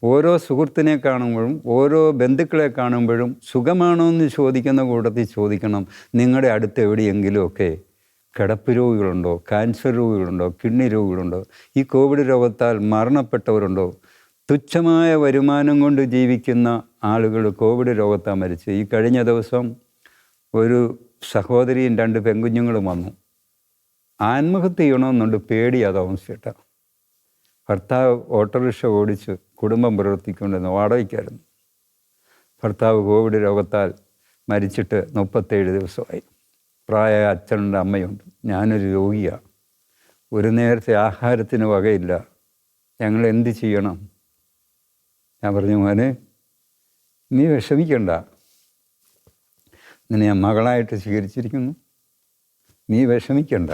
ഓരോ സുഹൃത്തിനെ കാണുമ്പോഴും ഓരോ ബന്ധുക്കളെ കാണുമ്പോഴും സുഖമാണോ എന്ന് ചോദിക്കുന്ന കൂട്ടത്തിൽ ചോദിക്കണം, നിങ്ങളുടെ അടുത്ത് എവിടെയെങ്കിലുമൊക്കെ കിടപ്പ് രോഗികളുണ്ടോ, ക്യാൻസർ രോഗികളുണ്ടോ, കിഡ്നി രോഗികളുണ്ടോ, ഈ കോവിഡ് രോഗത്താൽ മരണപ്പെട്ടവരുണ്ടോ? തുച്ഛമായ വരുമാനം കൊണ്ട് ജീവിക്കുന്ന ആളുകൾ കോവിഡ് രോഗത്താൽ മരിച്ചു. ഈ കഴിഞ്ഞ ദിവസം ഒരു സഹോദരിയും 2 പെൺകുഞ്ഞുങ്ങളും വന്നു. ആത്മഹത്യ ചെയ്യണമെന്നുണ്ട്, പേടിയാ താമസിച്ചിട്ട. ഭർത്താവ് ഓട്ടോറിക്ഷ ഓടിച്ച് കുടുംബം പുലർത്തിക്കൊണ്ടിരുന്നു, വാടകയ്ക്കായിരുന്നു. ഭർത്താവ് കോവിഡ് രോഗത്താൽ മരിച്ചിട്ട് 37 ദിവസമായി. പ്രായമായ അച്ഛനുണ്ട്, അമ്മയുണ്ട്. ഞാനൊരു രോഗിയാണ്. ഒരു നേരത്തെ ആഹാരത്തിന് വകയില്ല. ഞങ്ങൾ എന്ത് ചെയ്യണം? ഞാൻ പറഞ്ഞു, മോനെ നീ വിഷമിക്കണ്ട. നിന്നെ ഞാൻ മകളായിട്ട് സ്വീകരിച്ചിരിക്കുന്നു. നീ വിഷമിക്കണ്ട.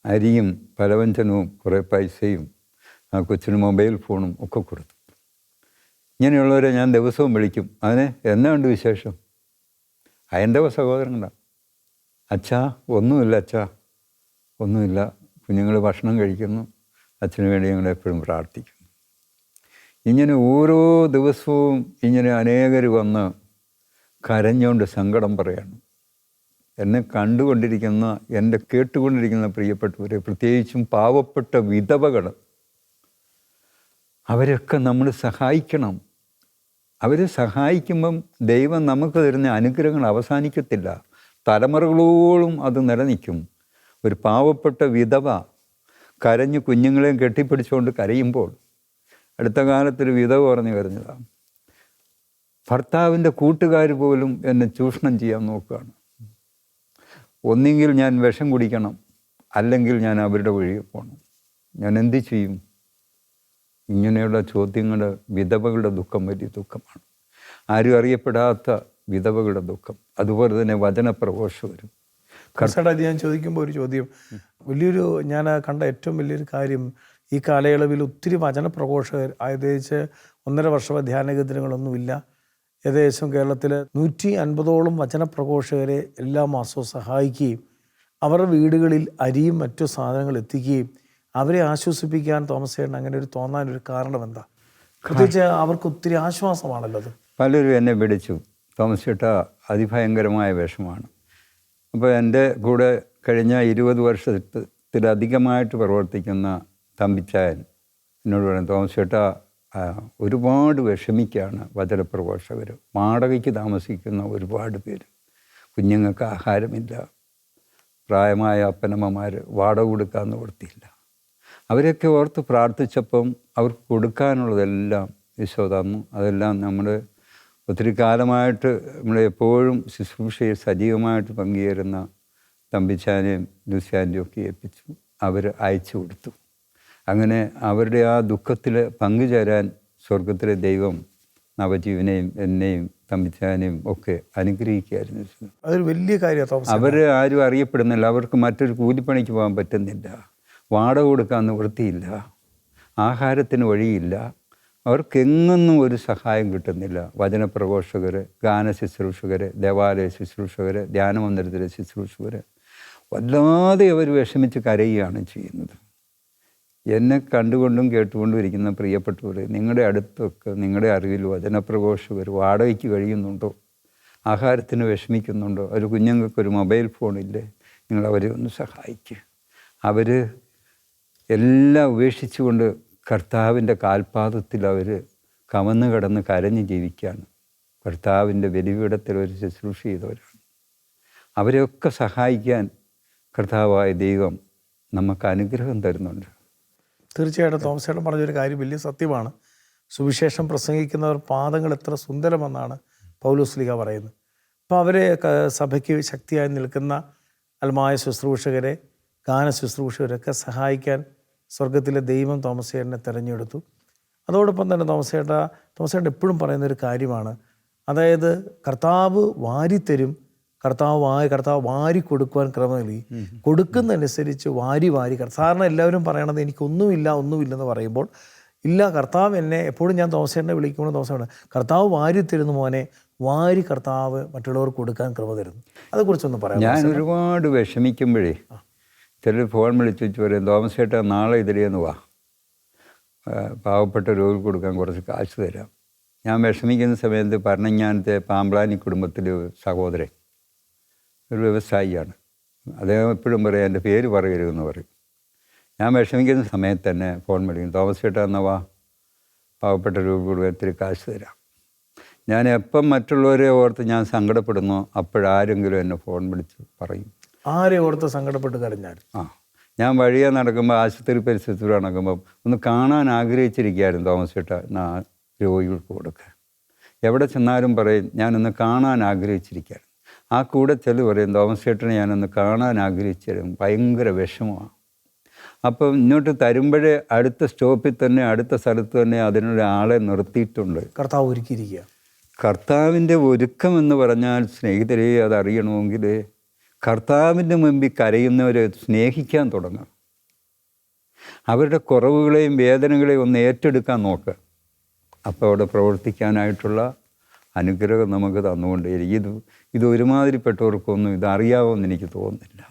അരിയും പലവ്യഞ്ജനവും കുറേ പൈസയും ആ കൊച്ചിന് മൊബൈൽ ഫോണും ഒക്കെ കൊടുത്തു. ഇങ്ങനെയുള്ളവരെ ഞാൻ ദിവസവും വിളിക്കും. അതിന് എന്നാ ഉണ്ട് വിശേഷം? ഹൈന്ദവ സഹോദരങ്ങളാണ്. അച്ഛാ ഒന്നുമില്ല, അച്ഛാ ഒന്നുമില്ല, കുഞ്ഞുങ്ങൾ ഭക്ഷണം കഴിക്കുന്നു, അച്ഛന് വേണ്ടി ഞങ്ങൾ എപ്പോഴും പ്രാർത്ഥിക്കുന്നു. ഇങ്ങനെ ഓരോ ദിവസവും ഇങ്ങനെ അനേകർ വന്ന് കരഞ്ഞുകൊണ്ട് സങ്കടം പറയാണ്. എന്നെ കണ്ടുകൊണ്ടിരിക്കുന്ന, എൻ്റെ കേട്ടുകൊണ്ടിരിക്കുന്ന പ്രിയപ്പെട്ടവരെ, പ്രത്യേകിച്ചും പാവപ്പെട്ട വിധവകൾ, അവരൊക്കെ നമ്മൾ സഹായിക്കണം. അവരെ സഹായിക്കുമ്പം ദൈവം നമുക്ക് തരുന്ന അനുഗ്രഹങ്ങൾ അവസാനിക്കത്തില്ല, തലമുറകളോളം അത് നിലനിൽക്കും. ഒരു പാവപ്പെട്ട വിധവ കരഞ്ഞ് കുഞ്ഞുങ്ങളെയും കെട്ടിപ്പിടിച്ചുകൊണ്ട് കരയുമ്പോൾ, അടുത്ത കാലത്തൊരു വിധവ പറഞ്ഞു വരുന്നതാണ്, ഭർത്താവിൻ്റെ കൂട്ടുകാർ പോലും എന്നെ ചൂഷണം ചെയ്യാൻ നോക്കുകയാണ്. ഒന്നെങ്കിൽ ഞാൻ വിഷം കുടിക്കണം, അല്ലെങ്കിൽ ഞാൻ അവരുടെ വഴിയെ പോകണം. ഞാൻ എന്ത് ചെയ്യും? ഇങ്ങനെയുള്ള ചോദ്യങ്ങൾ, വിധവകളുടെ ദുഃഖം വലിയ ദുഃഖമാണ്. ആരും അറിയപ്പെടാത്ത വിധവകളുടെ ദുഃഖം. അതുപോലെ തന്നെ വചനപ്രഘോഷകരും. അത് ഞാൻ ചോദിക്കുമ്പോൾ ഒരു ചോദ്യം, ഞാൻ കണ്ട ഏറ്റവും വലിയൊരു കാര്യം, ഈ കാലയളവിൽ ഒത്തിരി വചനപ്രഘോഷകർ, ഏകദേശം 1.5 വർഷ ധ്യാന കേന്ദ്രങ്ങളൊന്നുമില്ല, ഏകദേശം കേരളത്തിൽ 150ഓളം വചനപ്രഘോഷകരെ എല്ലാ മാസവും സഹായിക്കുകയും അവരുടെ വീടുകളിൽ അരിയും മറ്റു സാധനങ്ങൾ എത്തിക്കുകയും അവരെ ആശ്വസിപ്പിക്കാൻ തോമസ് ചേട്ടൻ അങ്ങനെ ഒരു തോന്നാനൊരു കാരണം എന്താ? പ്രത്യേകിച്ച് അവർക്ക് ഒത്തിരി ആശ്വാസമാണല്ലോ അത്. പലരും എന്നെ വിളിച്ചു, തോമസ് ചേട്ട അതിഭയങ്കരമായ വിഷമാണ്. അപ്പോൾ എൻ്റെ കൂടെ കഴിഞ്ഞ 20 വർഷത്തിലധികമായിട്ട് പ്രവർത്തിക്കുന്ന തമ്പിച്ചായൻ എന്നോട് പറഞ്ഞു, തോമസ് ചേട്ട ഒരുപാട് വിഷമിക്കുകയാണ് വചനപ്രഘോഷകർ. വാടകയ്ക്ക് താമസിക്കുന്ന ഒരുപാട് പേര്, കുഞ്ഞുങ്ങൾക്ക് ആഹാരമില്ല, പ്രായമായ അപ്പനമ്മമാർ വാടക കൊടുക്കാൻ നിവൃത്തിയില്ല. അവരെയൊക്കെ ഓർത്ത് പ്രാർത്ഥിച്ചപ്പം അവർക്ക് കൊടുക്കാനുള്ളതെല്ലാം ഈശോ തന്നു. അതെല്ലാം നമ്മൾ ഒത്തിരി കാലമായിട്ട് നമ്മളെപ്പോഴും ശുശ്രൂഷയിൽ സജീവമായിട്ട് പങ്കുചേരുന്ന തമ്പിച്ചാനെയും ലൂസിയാൻ്റെയും ഒക്കെ ഏൽപ്പിച്ചു. അവർ അയച്ചു കൊടുത്തു. അങ്ങനെ അവരുടെ ആ ദുഃഖത്തിൽ പങ്കുചേരാൻ സ്വർഗത്തിലെ ദൈവം നവജീവനെയും എന്നെയും തമ്പിച്ചാനെയും ഒക്കെ അനുഗ്രഹിക്കുകയായിരുന്നു. അതൊരു വലിയ കാര്യമാണ്. അവർ ആരും അറിയപ്പെടുന്നില്ല, അവർക്ക് മറ്റൊരു കൂലിപ്പണിക്ക് പോകാൻ പറ്റുന്നില്ല, വാടക കൊടുക്കാൻ നിവൃത്തിയില്ല, ആഹാരത്തിന് വഴിയില്ല, അവർക്കെങ്ങൊന്നും ഒരു സഹായം കിട്ടുന്നില്ല. വചനപ്രഘോഷകർ, ഗാന ശുശ്രൂഷകർ, ദേവാലയ ശുശ്രൂഷകർ, ധ്യാനമന്ദിരത്തിലെ ശുശ്രൂഷകർ വല്ലാതെ അവർ വിഷമിച്ച് കരയുകയാണ് ചെയ്യുന്നത്. എന്നെ കണ്ടുകൊണ്ടും കേട്ടുകൊണ്ടും ഇരിക്കുന്ന പ്രിയപ്പെട്ടവർ, നിങ്ങളുടെ അടുത്തൊക്കെ നിങ്ങളുടെ അറിവിൽ വചനപ്രഘോഷകർ വാടകയ്ക്ക് കഴിയുന്നുണ്ടോ? ആഹാരത്തിന് വിഷമിക്കുന്നുണ്ടോ? ഒരു കുഞ്ഞുങ്ങൾക്കൊരു മൊബൈൽ ഫോണില്ലേ? നിങ്ങളവരെ ഒന്ന് സഹായിക്കുക. അവർ എല്ലാം ഉപേക്ഷിച്ചുകൊണ്ട് കർത്താവിൻ്റെ കാൽപാദത്തിൽ അവർ കമന്ന് കിടന്ന് കരഞ്ഞ് ജീവിക്കുകയാണ്. കർത്താവിൻ്റെ ബലിപീഠത്തിൽ ഒരു ശുശ്രൂഷ ചെയ്തവരാണ്. അവരെയൊക്കെ സഹായിക്കാൻ കർത്താവായ ദൈവം നമുക്ക് അനുഗ്രഹം തരുന്നുണ്ട്. തീർച്ചയായിട്ടും തോമസ് ചേട്ടൻ പറഞ്ഞൊരു കാര്യം വലിയ സത്യമാണ്. സുവിശേഷം പ്രസംഗിക്കുന്നവർ പാദങ്ങൾ എത്ര സുന്ദരമെന്നാണ് പൗലോസ് ലീഗ പറയുന്നത്. അപ്പോൾ അവരെ സഭയ്ക്ക് ശക്തിയായി നിൽക്കുന്ന അൽമായ ശുശ്രൂഷകരെ, ഗാന ശുശ്രൂഷകരൊക്കെ സഹായിക്കാൻ സ്വർഗത്തിലെ ദൈവം തോമസ് ചേട്ടനെ തിരഞ്ഞെടുത്തു. അതോടൊപ്പം തന്നെ തോമസ് ചേട്ടൻ എപ്പോഴും പറയുന്നൊരു കാര്യമാണ്, അതായത് കർത്താവ് വാരിത്തരും, കർത്താവ് വാരി കൊടുക്കുവാൻ ക്രമ നൽകി, കൊടുക്കുന്നതനുസരിച്ച് വാരി സാധാരണ എല്ലാവരും പറയണത് ഒന്നുമില്ലെന്ന് പറയുമ്പോൾ, ഇല്ല, കർത്താവ് എന്നെ എപ്പോഴും, ഞാൻ തോമസ് ചേട്ടനെ വിളിക്കുമ്പോൾ തോമസ് ചേട്ടൻ, കർത്താവ് വാരി തരുന്ന മോനെ, കർത്താവ് മറ്റുള്ളവർക്ക് കൊടുക്കാൻ ക്രമ തരുന്നു. അതേക്കുറിച്ചൊന്ന് പറയാം. ഞാൻ ഒരുപാട് വിഷമിക്കുമ്പോഴേ ചിലർ ഫോൺ വിളിച്ചു പറയും, തോമസ് ചേട്ടാ നാളെ ഇതിലേന്ന് വാ, പാവപ്പെട്ട രോഗികൾ കൊടുക്കാൻ കുറച്ച് കാശ് തരാം. ഞാൻ വിഷമിക്കുന്ന സമയത്ത് ഭരണങ്ങാനത്തെ പാമ്പ്ലാനി കുടുംബത്തിലെ സഹോദരൻ ഒരു വ്യവസായിയാണ്. അദ്ദേഹം എപ്പോഴും പറയും, എൻ്റെ പേര് പറയരുതെന്ന് പറയും. ഞാൻ വിഷമിക്കുന്ന സമയത്ത് തന്നെ ഫോൺ വിളിക്കും, തോമസ് ചേട്ടാ എന്നാ വാ, പാവപ്പെട്ട രോഗികൾ കൊടുക്കാൻ ഇത്തിരി കാശ് തരാം. ഞാൻ എപ്പം മറ്റുള്ളവരെ ഓർത്ത് ഞാൻ സങ്കടപ്പെടുന്നോ അപ്പോഴാരെങ്കിലും എന്നെ ഫോൺ വിളിച്ച് പറയും. ആരെ ഓർത്ത് സങ്കടപ്പെട്ട് കരഞ്ഞാൽ? ഞാൻ വഴിയെ നടക്കുമ്പോൾ, ആശുപത്രി പരിസരത്തൂടെ നടക്കുമ്പോൾ ഒന്ന് കാണാൻ ആഗ്രഹിച്ചിരിക്കുകയായിരുന്നു തോമസ് ചേട്ടാ എന്നാ രോഗികൾക്ക് കൊടുക്കുക. എവിടെ ചെന്നാലും പറയും ഞാനൊന്ന് കാണാൻ ആഗ്രഹിച്ചിരിക്കുകയാണ്. ആ കൂടെ ചെല്ലു പറയും തോമസ് ചേട്ടനെ ഞാനൊന്ന് കാണാൻ ആഗ്രഹിച്ചിരുന്നു, ഭയങ്കര വിഷമമാണ്. അപ്പം ഇങ്ങോട്ട് തരുമ്പോഴേ അടുത്ത സ്റ്റോപ്പിൽ തന്നെ അടുത്ത സ്ഥലത്ത് തന്നെ അതിനൊരാളെ നിർത്തിയിട്ടുണ്ട്. കർത്താവ് ഒരുക്കിയിരിക്കുക. കർത്താവിൻ്റെ ഒരുക്കം എന്ന് പറഞ്ഞാൽ സ്നേഹിതരെ അതറിയണമെങ്കിൽ കർത്താവിൻ്റെ മുമ്പിൽ കരയുന്നവരെ സ്നേഹിക്കാൻ തുടങ്ങുക. അവരുടെ കുറവുകളെയും വേദനകളെയും ഒന്ന് ഏറ്റെടുക്കാൻ നോക്കുക. അപ്പോൾ അവിടെ പ്രവർത്തിക്കാനായിട്ടുള്ള അനുഗ്രഹം നമുക്ക് തന്നുകൊണ്ടേയിരിക്കും. ഇത് ഒരുമാതിരിപ്പെട്ടവർക്കൊന്നും ഇതറിയാവുമെന്ന് എനിക്ക് തോന്നുന്നില്ല.